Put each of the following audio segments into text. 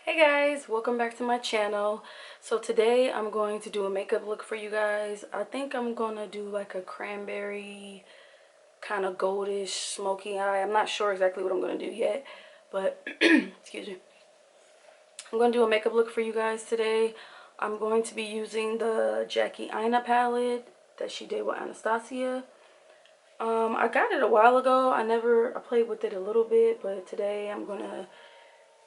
Hey guys, welcome back to my channel. So today I'm going to do a makeup look for you guys. I think I'm gonna do like a cranberry kind of goldish smoky eye. I'm not sure exactly what I'm gonna do yet, but excuse me. I'm gonna do a makeup look for you guys today. I'm going to be using the Aina palette that she did with Anastasia. I got it a while ago. I played with it a little bit, but today I'm gonna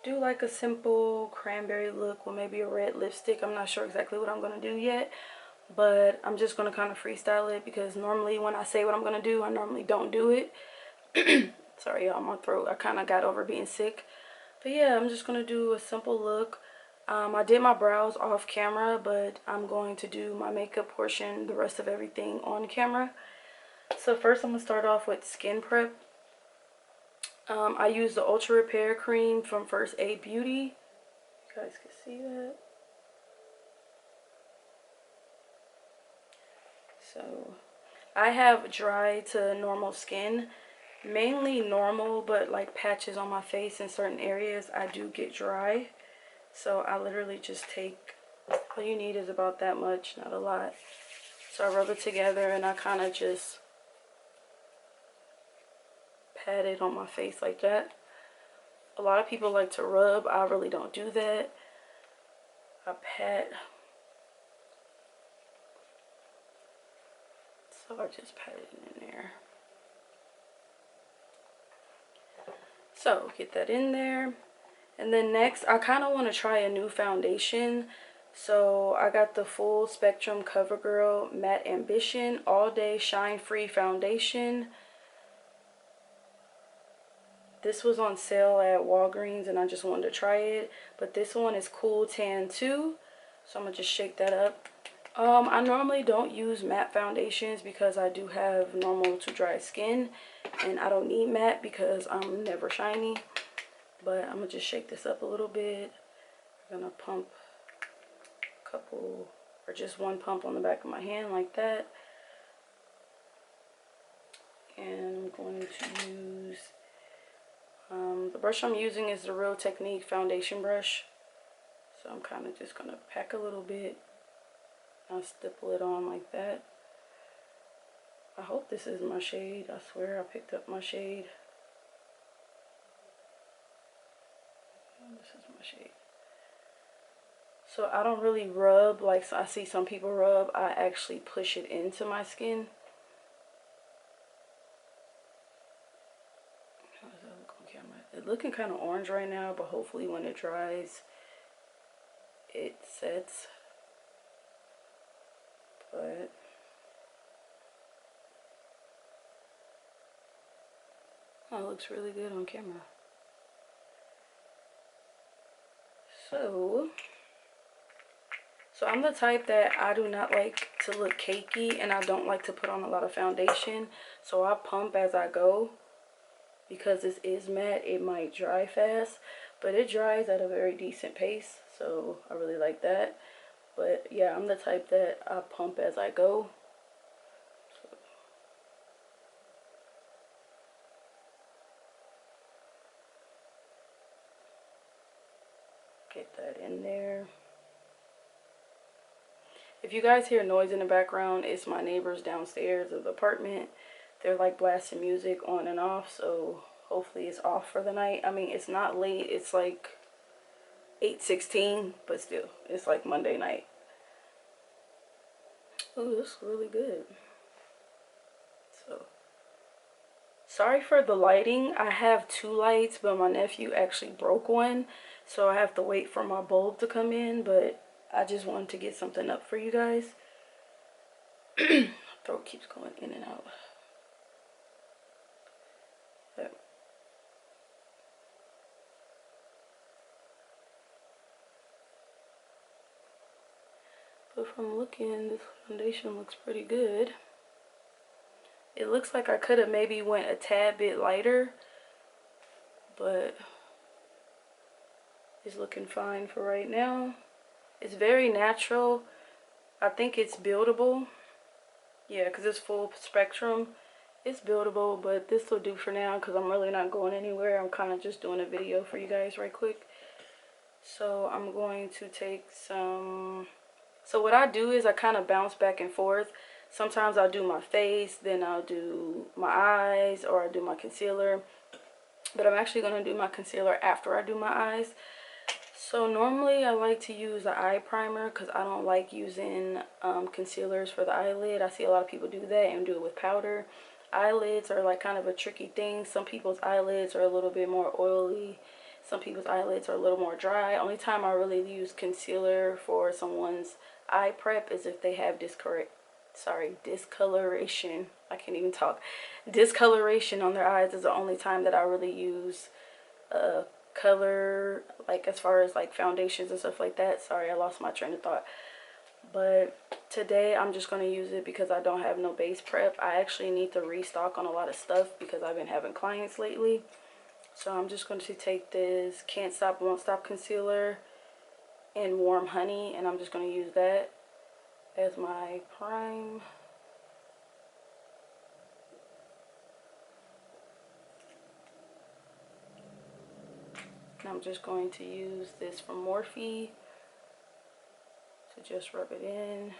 do like a simple cranberry look with maybe a red lipstick. I'm not sure exactly what I'm going to do yet, but I'm just going to kind of freestyle it because normally when I say what I'm going to do, I normally don't do it. Sorry y'all, my throat, I kind of got over being sick. But yeah, I'm just going to do a simple look. I did my brows off camera, but I'm going to do my makeup portion, the rest of everything on camera. So first I'm going to start off with skin prep. I use the Ultra Repair Cream from First Aid Beauty. You guys can see that. So I have dry to normal skin, mainly normal, but like patches on my face in certain areas I do get dry. So I literally just take, all you need is about that much, not a lot. So I rub it together and I kind of just pat it on my face like that. A lot of people like to rub. I really don't do that. I pat. So I just pat it in there. So get that in there. And then next, I kind of want to try a new foundation. So I got the Full Spectrum CoverGirl Matte Ambition All Day Shine Free Foundation. This was on sale at Walgreens and I just wanted to try it. But this one is Cool Tan 2. So I'm going to just shake that up. I normally don't use matte foundations because I do have normal to dry skin. And I don't need matte because I'm never shiny. But I'm going to just shake this up a little bit. I'm going to pump a couple, or just one pump on the back of my hand like that. And I'm going to use, the brush I'm using is the Real Technique foundation brush. So I'm kind of just going to pack a little bit. I'll stipple it on like that. I hope this is my shade. I swear I picked up my shade. This is my shade. So I don't really rub like I see some people rub. I actually push it into my skin. How does that look on camera? It's looking kind of orange right now, but hopefully when it dries, it sets. But oh, it looks really good on camera. So I'm the type that I do not like to look cakey and I don't like to put on a lot of foundation. So I pump as I go. Because this is matte, it might dry fast. But it dries at a very decent pace. So I really like that. But yeah, I'm the type that I pump as I go. So get that in there. If you guys hear noise in the background, it's my neighbors downstairs of the apartment. They're like blasting music on and off, so hopefully it's off for the night. I mean, it's not late. It's like 8:16, but still, it's like Monday night. Oh, this is really good. So, sorry for the lighting. I have two lights, but my nephew actually broke one, so I have to wait for my bulb to come in, but I just wanted to get something up for you guys. Throat keeps going in and out. But from looking, this foundation looks pretty good. It looks like I could have maybe went a tad bit lighter, but it's looking fine for right now. It's very natural. I think it's buildable. Yeah, because it's full spectrum. It's buildable, but this will do for now because I'm really not going anywhere. I'm kind of just doing a video for you guys right quick. So I'm going to take some. So what I do is I kind of bounce back and forth. Sometimes I'll do my face, then I'll do my eyes, or I do my concealer. But I'm actually going to do my concealer after I do my eyes. So normally I like to use an eye primer because I don't like using concealers for the eyelid. I see a lot of people do that and do it with powder. Eyelids are like kind of a tricky thing. Some people's eyelids are a little bit more oily. Some people's eyelids are a little more dry. Only time I really use concealer for someone's eye prep is if they have discoloration. I can't even talk. Discoloration on their eyes is the only time that I really use color, like as far as like foundations and stuff like that. Sorry, I lost my train of thought. But today I'm just going to use it because I don't have no base prep. I actually need to restock on a lot of stuff because I've been having clients lately. So I'm just going to take this Can't Stop Won't Stop concealer in Warm Honey, and I'm just going to use that as my prime. And I'm just going to use this from Morphe to just rub it in.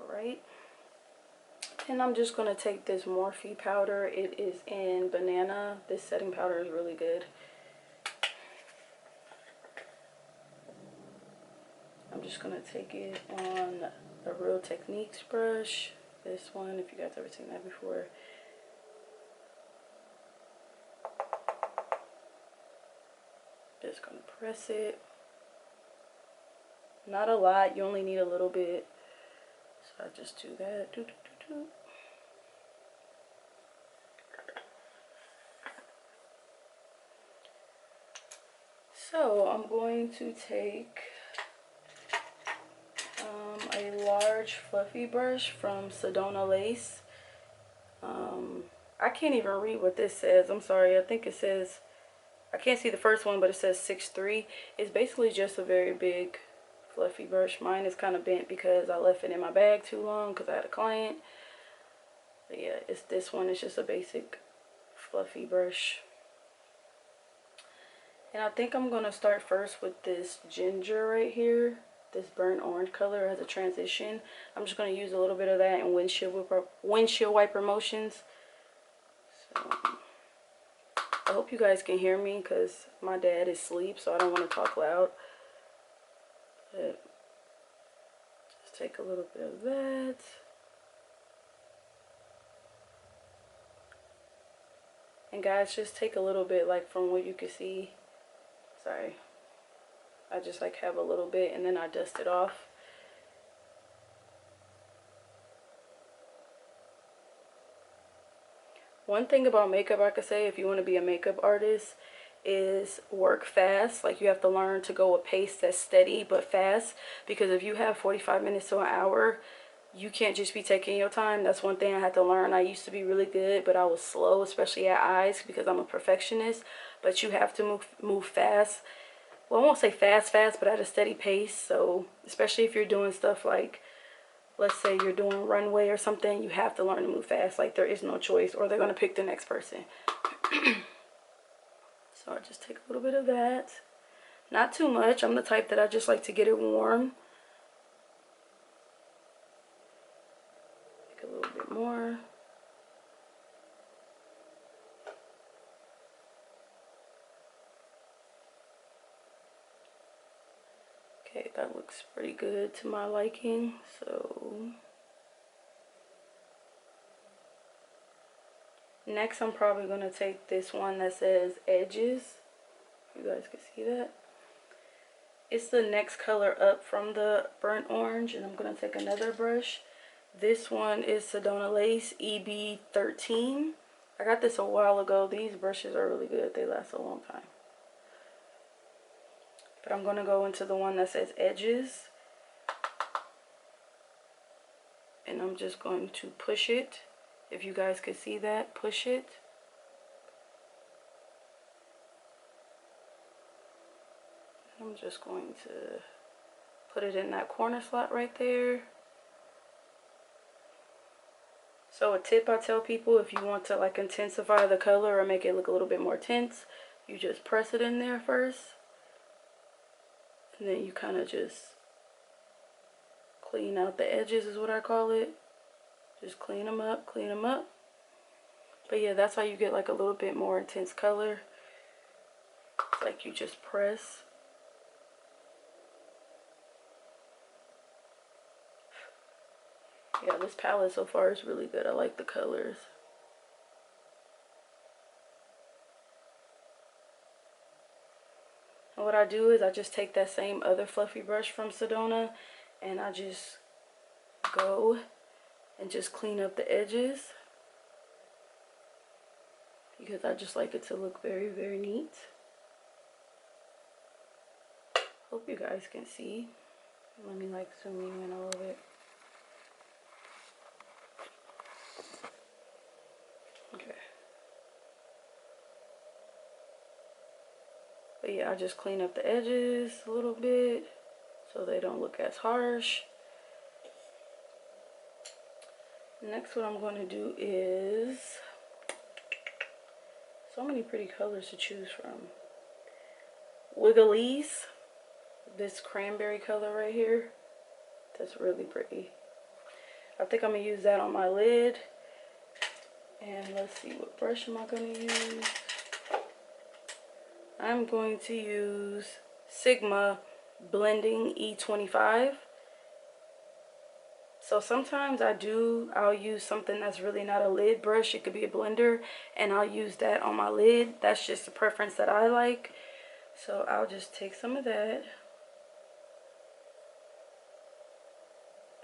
Alright. And I'm just going to take this Morphe powder. It is in Banana. This setting powder is really good. I'm just going to take it on a Real Techniques brush. This one, if you guys ever seen that before. Just going to press it. Not a lot. You only need a little bit. So I just do that. So I'm going to take a large fluffy brush from Sedona Lace. I can't even read what this says. I'm sorry. I think it says, I can't see the first one, but it says 6'3". It's basically just a very big fluffy brush. Mine is kind of bent because I left it in my bag too long because I had a client. But yeah, it's this one. It's just a basic fluffy brush. And I think I'm going to start first with this ginger right here. This burnt orange color as a transition. I'm just going to use a little bit of that in windshield wiper motions. So I hope you guys can hear me because my dad is asleep, so I don't want to talk loud. But just take a little bit of that. And guys, just take a little bit, like from what you can see. Sorry. I just like have a little bit and then I dust it off. One thing about makeup I could say, if you want to be a makeup artist, is work fast. Like, you have to learn to go a pace that's steady but fast, because if you have 45 minutes to an hour, you can't just be taking your time. That's one thing I had to learn. I used to be really good, but I was slow, especially at eyes, because I'm a perfectionist. But you have to move fast. Well, I won't say fast, but at a steady pace. So especially if you're doing stuff like, let's say you're doing runway or something, you have to learn to move fast. Like, there is no choice, or they're going to pick the next person. So I just take a little bit of that. Not too much. I'm the type that I just like to get it warm. Take a little bit more. Okay, that looks pretty good to my liking. So next, I'm probably going to take this one that says Edges. You guys can see that. It's the next color up from the burnt orange, and I'm going to take another brush. This one is Sedona Lace EB13. I got this a while ago. These brushes are really good. They last a long time. But I'm going to go into the one that says edges. And I'm just going to push it. If you guys could see that, push it. I'm just going to put it in that corner slot right there. So a tip I tell people, if you want to like intensify the color or make it look a little bit more tense, you just press it in there first. And then you kind of just clean out the edges is what I call it. Just clean them up, clean them up. But yeah, that's how you get like a little bit more intense color. It's like you just press. Yeah, this palette so far is really good. I like the colors. And what I do is I just take that same other fluffy brush from Sedona and I just go and just clean up the edges. Because I just like it to look very, very neat. Hope you guys can see. Let me like zoom you in a little bit. Okay. But yeah, I just clean up the edges a little bit so they don't look as harsh. Next, what I'm going to do is so many pretty colors to choose from. Wigglies, this cranberry color right here, that's really pretty. I think I'm going to use that on my lid. And let's see, what brush am I going to use? I'm going to use Sigma Blending E25. So sometimes I'll use something that's really not a lid brush. It could be a blender, and I'll use that on my lid. That's just a preference that I like. So I'll just take some of that.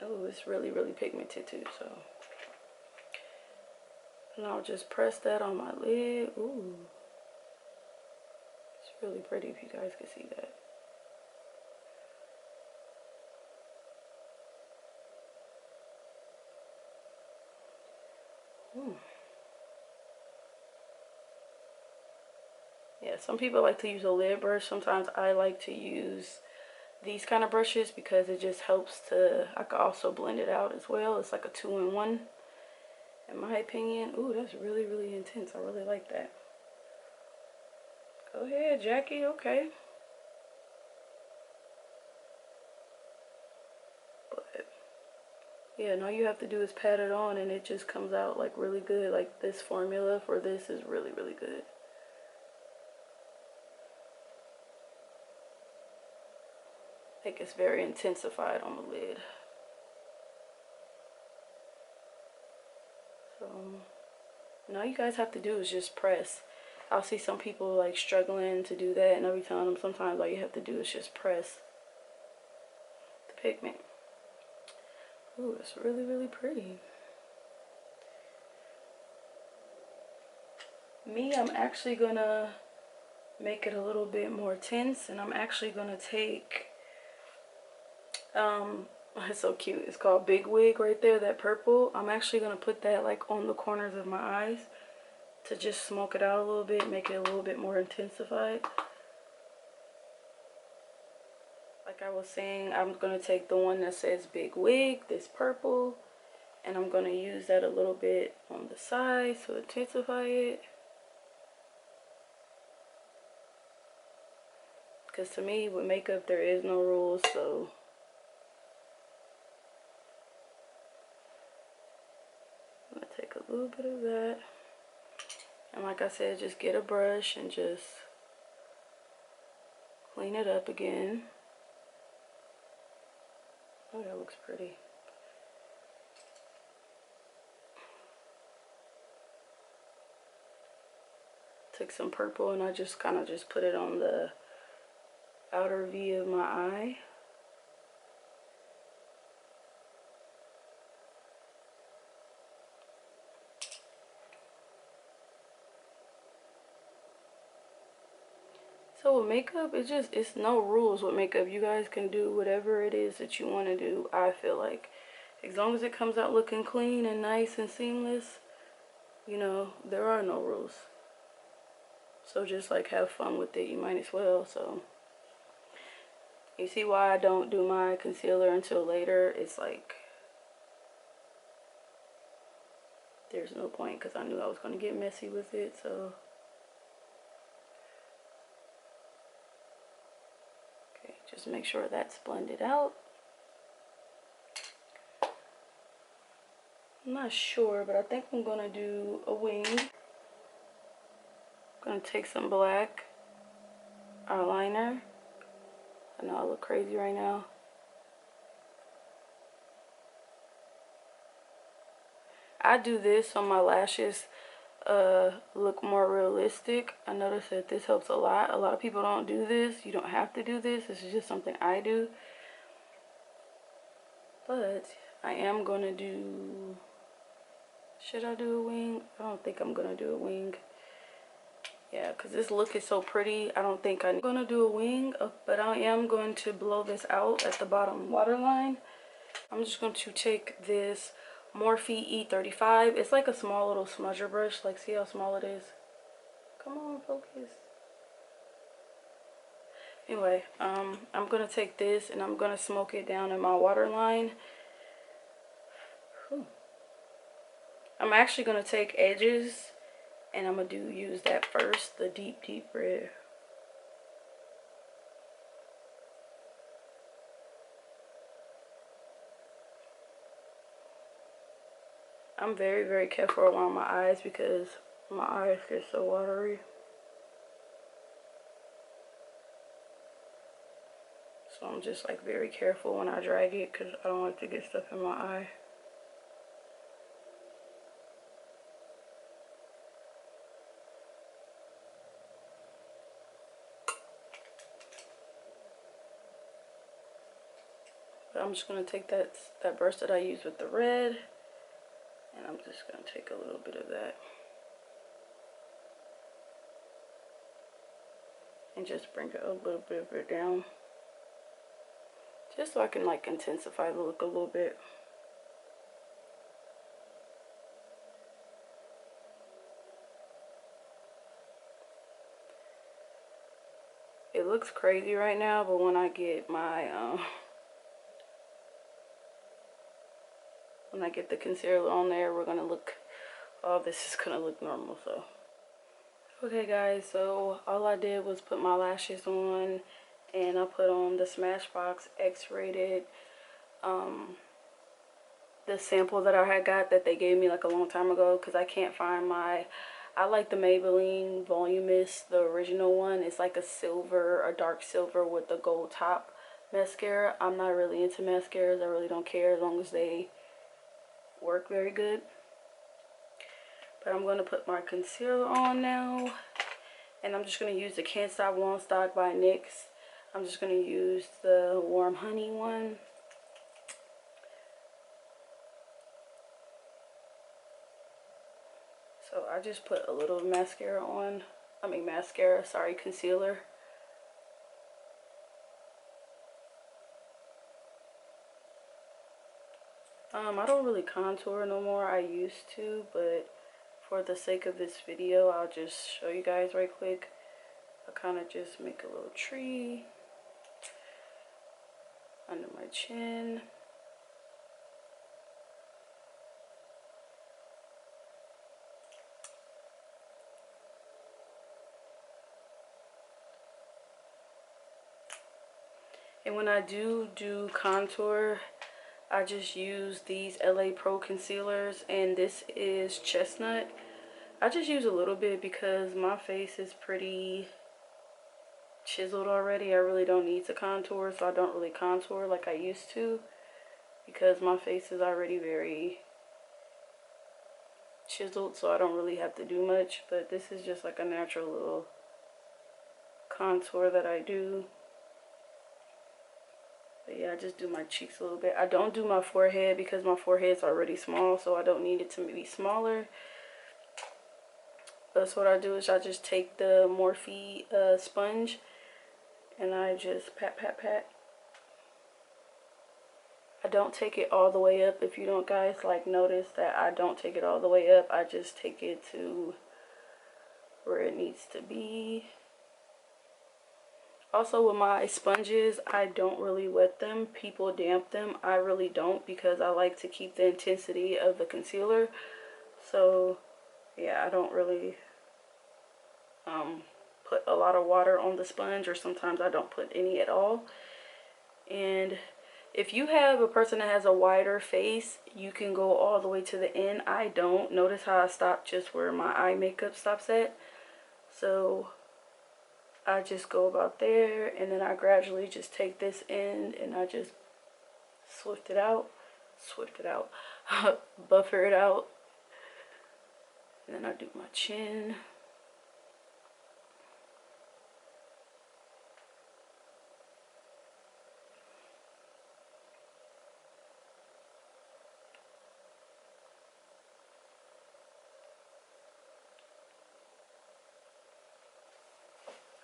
Oh, it's really, really pigmented too, so. And I'll just press that on my lid. Ooh. It's really pretty if you guys can see that. Yeah, some people like to use a lid brush. Sometimes I like to use these kind of brushes because it just helps to, I can also blend it out as well. It's like a 2-in-1 in my opinion. Ooh, that's really, really intense. I really like that. Go ahead, Jackie. Okay. But yeah, and all you have to do is pat it on and it just comes out like really good. Like this formula for this is really, really good. Like it's very intensified on the lid. So and all you guys have to do is just press. I'll see some people like struggling to do that, and every time sometimes all you have to do is just press the pigment. Ooh, it's really, really pretty. Me, I'm actually gonna make it a little bit more tense, and I'm actually gonna take it's so cute, it's called Big Wig right there, that purple. I'm actually gonna put that like on the corners of my eyes to just smoke it out a little bit, make it a little bit more intensified. Like I was saying, I'm gonna take the one that says Big Wig, this purple, and I'm gonna use that a little bit on the side to intensify it. Because to me, with makeup, there is no rules, so I'm gonna take a little bit of that. And like I said, just get a brush and just clean it up again. Oh, that looks pretty. Took some purple and I just kind of just put it on the outer V of my eye. So with makeup, it's no rules with makeup. You guys can do whatever it is that you want to do, I feel like. As long as it comes out looking clean and nice and seamless, you know, there are no rules. So just like have fun with it, you might as well. So you see why I don't do my concealer until later? It's like there's no point because I knew I was going to get messy with it. So okay, just make sure that's blended out. I'm not sure, but I think I'm going to do a wing. I'm going to take some black eyeliner. I know I look crazy right now. I do this so my lashes look more realistic. I noticed that this helps a lot. A lot of people don't do this. You don't have to do this. This is just something I do. But I am going to do... Should I do a wing? I don't think I'm going to do a wing. Yeah, because this look is so pretty. I don't think I'm going to do a wing. But I am going to blow this out at the bottom waterline. I'm just going to take this Morphe E35. It's like a small little smudger brush. Like, see how small it is? Come on, focus. Anyway, I'm going to take this and I'm going to smoke it down in my waterline. I'm actually going to take edges and I'm going to use that first, the deep, deep red. I'm very, very careful around my eyes because my eyes get so watery. So I'm just like very careful when I drag it because I don't like to get stuff in my eye. But I'm just going to take that brush that I used with the red and I'm just going to take a little bit of that. And just bring it a little bit of it down. Just so I can like intensify the look a little bit. It looks crazy right now, but when I get my when I get the concealer on there, we're gonna look, all this is gonna look normal. So okay guys, so all I did was put my lashes on and I put on the Smashbox X-rated the sample that I had got that they gave me like a long time ago because I can't find my, I like the Maybelline Volumist, the original one. It's like a silver, a dark silver with the gold top mascara. I'm not really into mascaras. I really don't care as long as they work very good. But I'm going to put my concealer on now. And I'm just going to use the Can't Stop Won't Stop by NYX. I'm just going to use the Warm Honey one. So I just put a little mascara on. Concealer. I don't really contour no more. I used to, but for the sake of this video, I'll just show you guys right quick. I kind of just make a little tree under my chin. And when I do contour, I just use these LA Pro concealers, and this is Chestnut. I just use a little bit because my face is pretty chiseled already. I really don't need to contour, so I don't really contour like I used to because my face is already very chiseled, so I don't really have to do much. But this is just like a natural little contour that I do. But yeah, I just do my cheeks a little bit. I don't do my forehead because my forehead's already small, so I don't need it to be smaller. So what I do is I just take the Morphe sponge and I just pat, pat, pat. I don't take it all the way up. If you don't guys like notice that I don't take it all the way up, I just take it to where it needs to be. Also with my sponges, I don't really wet them. People damp them. I really don't, because I like to keep the intensity of the concealer. So yeah, I don't really put a lot of water on the sponge, or sometimes I don't put any at all. And if you have a person that has a wider face, you can go all the way to the end. I don't. Notice how I stop just where my eye makeup stops at. So I just go about there, and then I gradually just take this end and I just swift it out, buffer it out, and then I do my chin.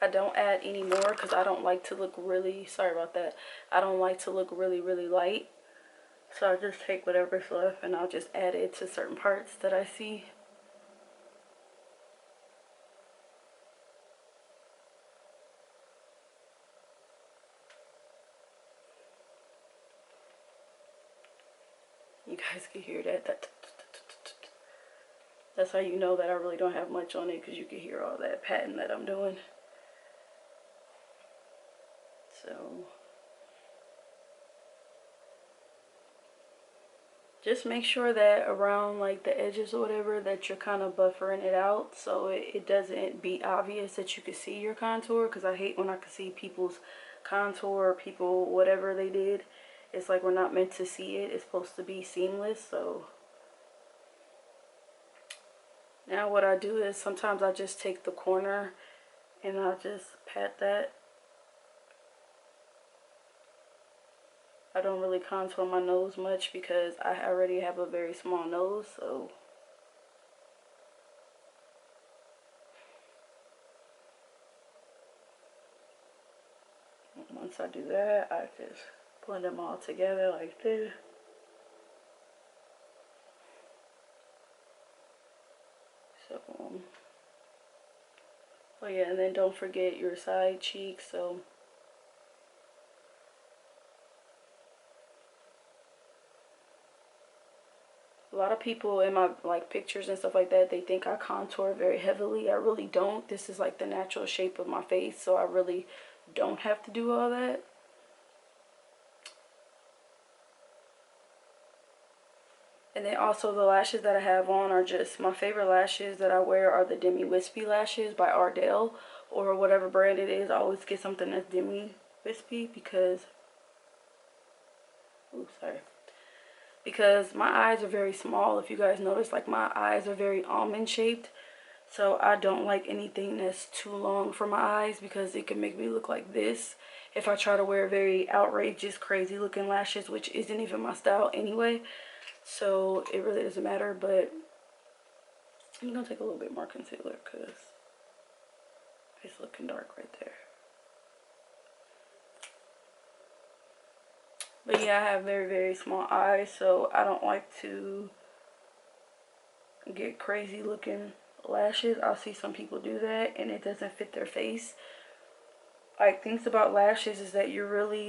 I don't add any more because I don't like to look really, sorry about that, I don't like to look really, really light. So I just take whatever's left and I'll just add it to certain parts that I see. You guys can hear that. That's how you know that I really don't have much on it, because you can hear all that patting that I'm doing. So just make sure that around like the edges or whatever that you're kind of buffering it out, so it doesn't be obvious that you can see your contour, because I hate when I can see people's contour, people whatever they did. It's like we're not meant to see it. It's supposed to be seamless. So now what I do is sometimes I just take the corner and I just pat that. I don't really contour my nose much because I already have a very small nose, so once I do that, I just blend them all together like this. So, oh yeah, and then don't forget your side cheeks. So a lot of people in my like pictures and stuff like that, they think I contour very heavily. I really don't. This is like the natural shape of my face, so I really don't have to do all that. And then also the lashes that I have on are just my favorite lashes that I wear are the Demi Wispy lashes by Ardell, or whatever brand it is. I always get something that's Demi Wispy because, oops, sorry. Because my eyes are very small. If you guys notice, like my eyes are very almond shaped. So I don't like anything that's too long for my eyes, because it can make me look like this if I try to wear very outrageous, crazy looking lashes, which isn't even my style anyway. So it really doesn't matter, but I'm gonna take a little bit more concealer because it's looking dark right there. But yeah, I have very, very small eyes, so I don't like to get crazy looking lashes. I'll see some people do that and it doesn't fit their face. Like, things about lashes is that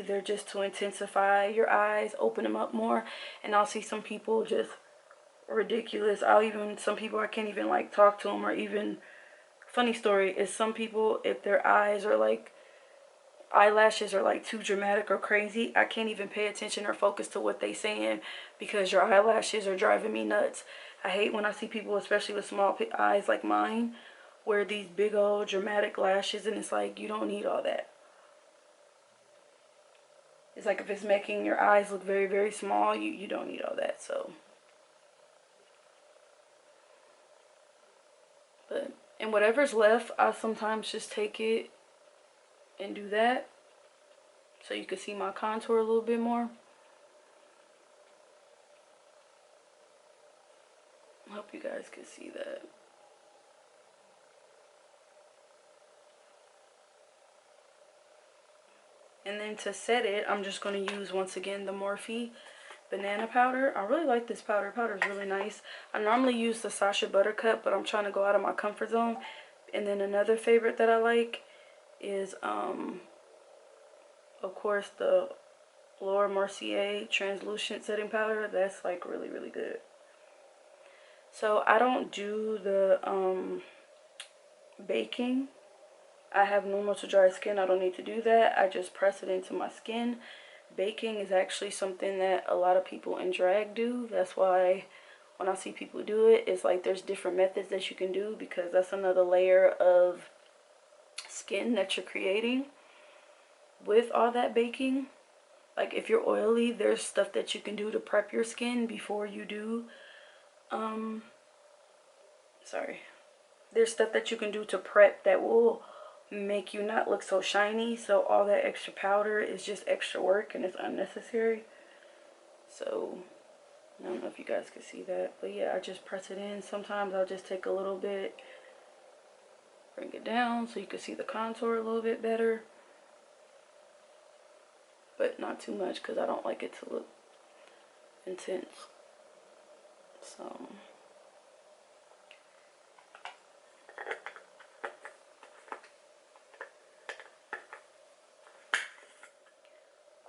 they're just to intensify your eyes, open them up more. And I'll see some people just ridiculous. Some people I can't even like talk to them, or even, funny story is some people, if their eyelashes are like too dramatic or crazy, I can't even pay attention or focus to what they saying, because your eyelashes are driving me nuts. I hate when I see people, especially with small eyes like mine, wear these big old dramatic lashes, and it's like, you don't need all that. It's like if it's making your eyes look very, very small, you don't need all that. So, but, and whatever's left, I sometimes just take it and do that, so you can see my contour a little bit more. I hope you guys can see that. And then to set it, I'm just going to use, once again, the Morphe banana powder. I really like this powder. Powder is really nice. I normally use the Sacha Buttercup, but I'm trying to go out of my comfort zone. And then another favorite that I like is, of course, the Laura Mercier translucent setting powder. That's like really, really good. So I don't do the baking. I have normal to dry skin. I don't need to do that. I just press it into my skin. Baking is actually something that a lot of people in drag do. That's why when I see people do it, it's like there's different methods that you can do, because that's another layer of skin that you're creating with all that baking. Like if you're oily, there's stuff that you can do to prep your skin before you do there's stuff that you can do to prep that will make you not look so shiny. So all that extra powder is just extra work and it's unnecessary. So I don't know if you guys can see that, but yeah, I just press it in. Sometimes I'll just take a little bit, bring it down so you can see the contour a little bit better, but not too much because I don't like it to look intense. So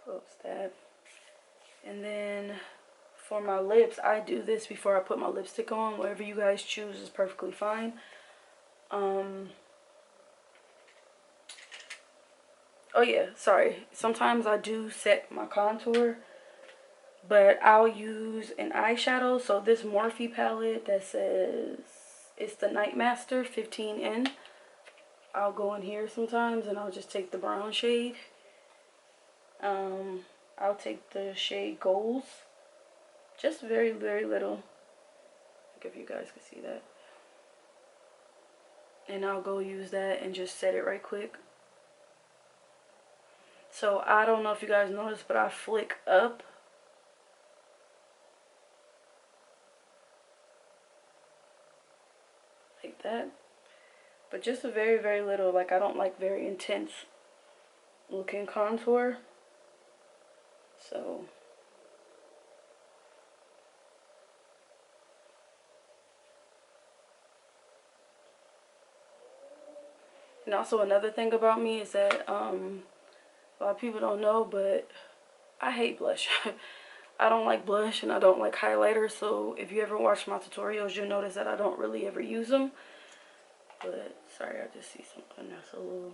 close that. And then for my lips, I do this before I put my lipstick on. Whatever you guys choose is perfectly fine. Oh yeah, sorry. Sometimes I do set my contour, but I'll use an eyeshadow. So this Morphe palette that says it's the Nightmaster 15N. I'll go in here sometimes and I'll just take the brown shade. I'll take the shade Goals. Just very, very little. If you guys can see that. And I'll go use that and just set it right quick. So I don't know if you guys noticed, but I flick up. Like that. But just a very, very little. Like I don't like very intense looking contour. So and also another thing about me is that a lot of people don't know, but I hate blush. I don't like blush and I don't like highlighter. So if you ever watch my tutorials, you'll notice that I don't really ever use them. But sorry, I just see something that's a little.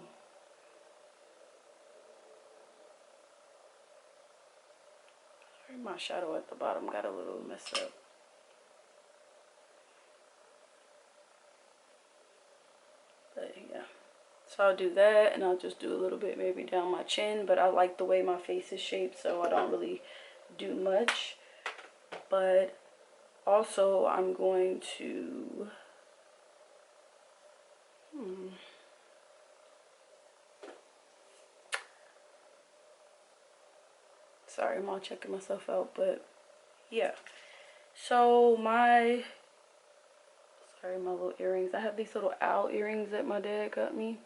Sorry, my shadow at the bottom got a little messed up. But yeah. So I'll do that, and I'll just do a little bit maybe down my chin, but I like the way my face is shaped, so I don't really do much. But also I'm going to sorry, I'm all checking myself out, but yeah. So my little earrings. I have these little owl earrings that my dad got me.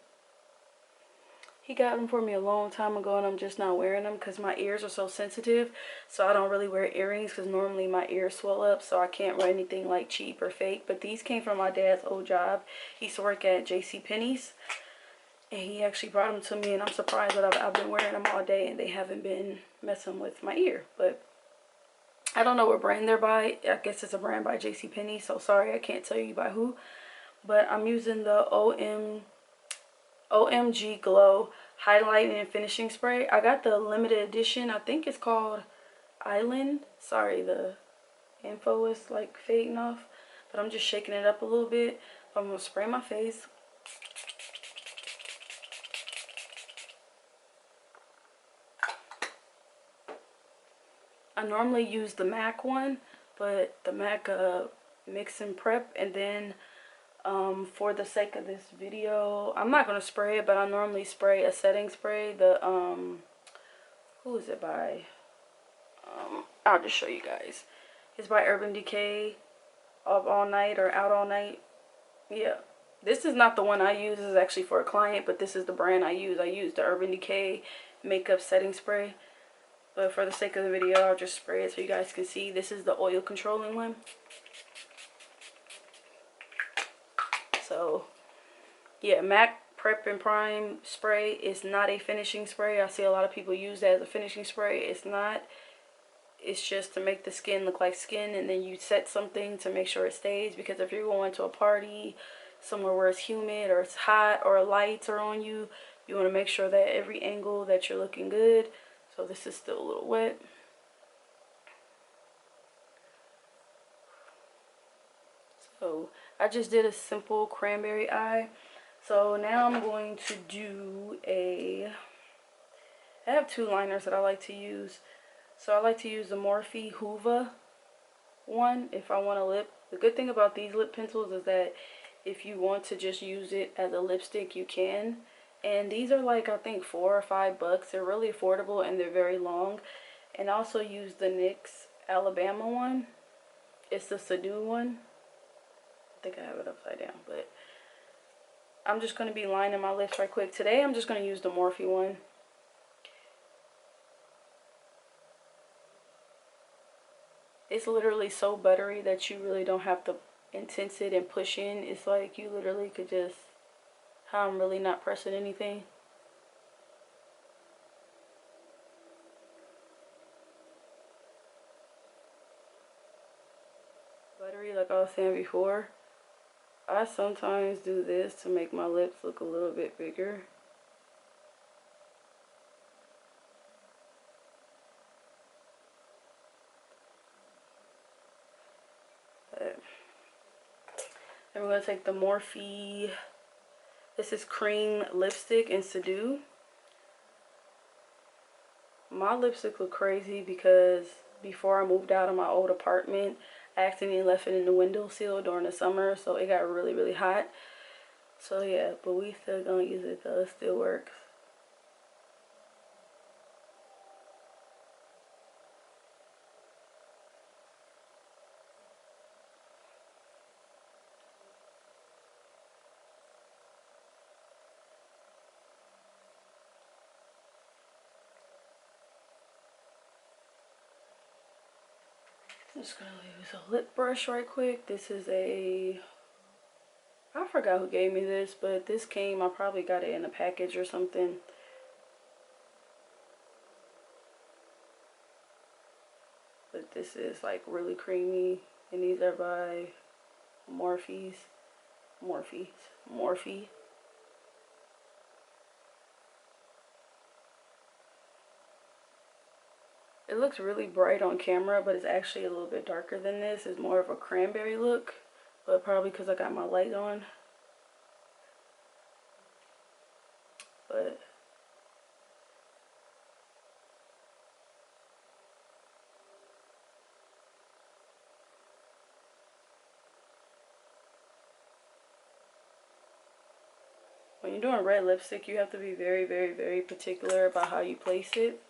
He got them for me a long time ago, and I'm just not wearing them because my ears are so sensitive. So I don't really wear earrings because normally my ears swell up, so I can't wear anything like cheap or fake. But these came from my dad's old job. He used to work at JCPenney's, and he actually brought them to me, and I'm surprised that I've been wearing them all day and they haven't been messing with my ear. But I don't know what brand they're by. I guess it's a brand by JCPenney, so sorry I can't tell you by who. But I'm using the OMG Glow Highlighting and Finishing Spray. I got the limited edition. I think it's called Island. Sorry, the info is like fading off. But I'm just shaking it up a little bit. I'm going to spray my face. I normally use the MAC one, but the MAC Mix and Prep, and then for the sake of this video, I'm not going to spray it, but I normally spray a setting spray. The who is it by? I'll just show you guys. It's by Urban Decay. Up All Night or Out All Night. Yeah, this is not the one I use. This is actually for a client, but this is the brand I use. I use the Urban Decay makeup setting spray. But for the sake of the video, I'll just spray it so you guys can see. This is the oil controlling one. So, yeah, MAC Prep and Prime spray is not a finishing spray. I see a lot of people use that as a finishing spray. It's not. It's just to make the skin look like skin, and then you set something to make sure it stays. Because if you're going to a party, somewhere where it's humid or it's hot or lights are on you, you want to make sure that every angle that you're looking good. So this is still a little wet. So I just did a simple cranberry eye. So now I'm going to do I have two liners that I like to use. So I like to use the Morphe Huva one if I want a lip. The good thing about these lip pencils is that if you want to just use it as a lipstick, you can. And these are like, I think, $4 or $5. They're really affordable and they're very long. And I also use the NYX Alabama one. It's the Seduce one. I think I have it upside down, but I'm just going to be lining my lips right quick. Today I'm just going to use the Morphe one. It's literally so buttery that you really don't have to intense it and push in. It's like you literally could just, how I'm really not pressing anything. Buttery, like I was saying before. I sometimes do this to make my lips look a little bit bigger. And we're going to take the Morphe, this is cream lipstick in Seduce. My lipstick look crazy because before I moved out of my old apartment, I accidentally left it in the windowsill during the summer, so it got really, really hot. So yeah, but we still gonna use it though, it still works. I'm just gonna use a lip brush right quick. This is I forgot who gave me this, but this came, I probably got it in a package or something. But this is like really creamy, and these are by Morphe. It looks really bright on camera, but it's actually a little bit darker than this. It's more of a cranberry look, but probably because I got my light on. But when you're doing red lipstick, you have to be very, very, very particular about how you place it.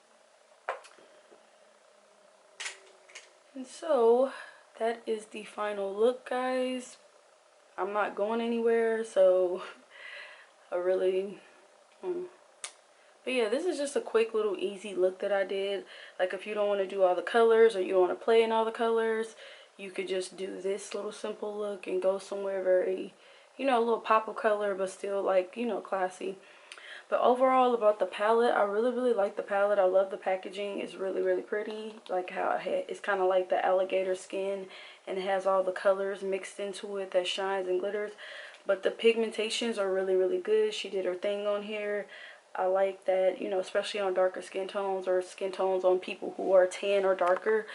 And so that is the final look, guys. I'm not going anywhere, so I really but yeah, this is just a quick little easy look that I did. Like if you don't want to do all the colors or you don't want to play in all the colors, you could just do this little simple look and go somewhere very, you know, a little pop of color but still like, you know, classy. But overall about the palette, I really, really like the palette. I love the packaging. It's really, really pretty. Like how it's kind of like the alligator skin and it has all the colors mixed into it that shines and glitters. But the pigmentations are really, really good. She did her thing on here. I like that, you know, especially on darker skin tones or skin tones on people who are tan or darker.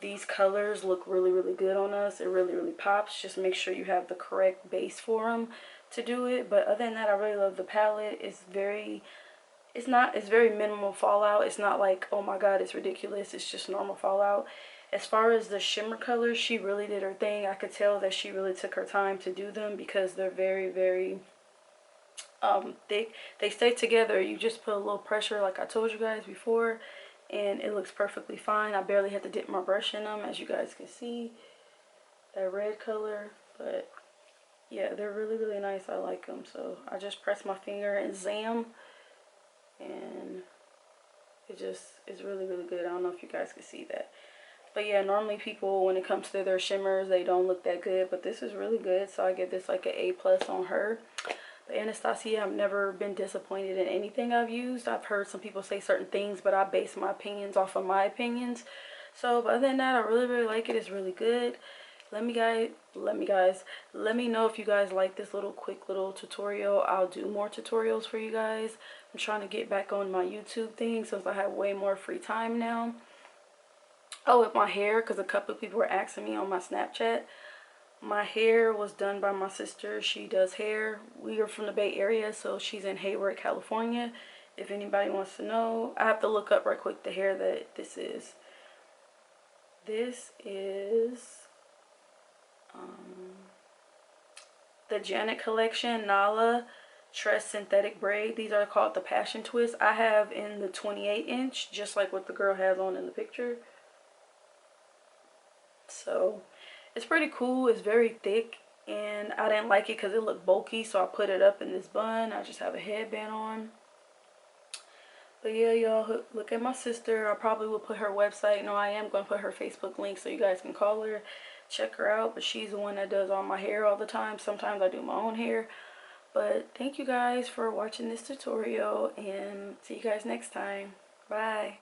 These colors look really, really good on us. It really, really pops. Just make sure you have the correct base for them to do it. But other than that, I really love the palette. It's very minimal fallout. It's not like, oh my god, it's ridiculous. It's just normal fallout. As far as the shimmer colors, she really did her thing. I could tell that she really took her time to do them because they're very, very thick. They stay together. You just put a little pressure like I told you guys before and it looks perfectly fine. I barely had to dip my brush in them, as you guys can see. That red color, but yeah, they're really, really nice. I like them. So I just press my finger and zam, and It just is really, really good. I don't know if you guys can see that. But yeah, normally people, when it comes to their shimmers, they don't look that good. But this is really good. So I give this like an A+ on her. But Anastasia, I've never been disappointed in anything I've used. I've heard some people say certain things, but I base my opinions off of my opinions. So, but other than that, I really, really like it. It's really good. Let me know if you guys like this little quick little tutorial. I'll do more tutorials for you guys. I'm trying to get back on my YouTube thing since I have way more free time now. Oh, with my hair, because a couple of people were asking me on my Snapchat. My hair was done by my sister. She does hair. We are from the Bay Area, so she's in Hayward, California. If anybody wants to know, I have to look up right quick the hair that this is. This is the Janet collection, Nala Tress synthetic braid. These are called the Passion Twist. I have in the 28-inch, just like what the girl has on in the picture. So it's pretty cool. It's very thick, and I didn't like it because it looked bulky, so I put it up in this bun. I just have a headband on. But yeah, y'all, look at my sister. I probably will put her website. No, I am going to put her Facebook link so you guys can call her, check her out. But she's the one that does all my hair all the time. Sometimes I do my own hair. But thank you guys for watching this tutorial, and see you guys next time. Bye.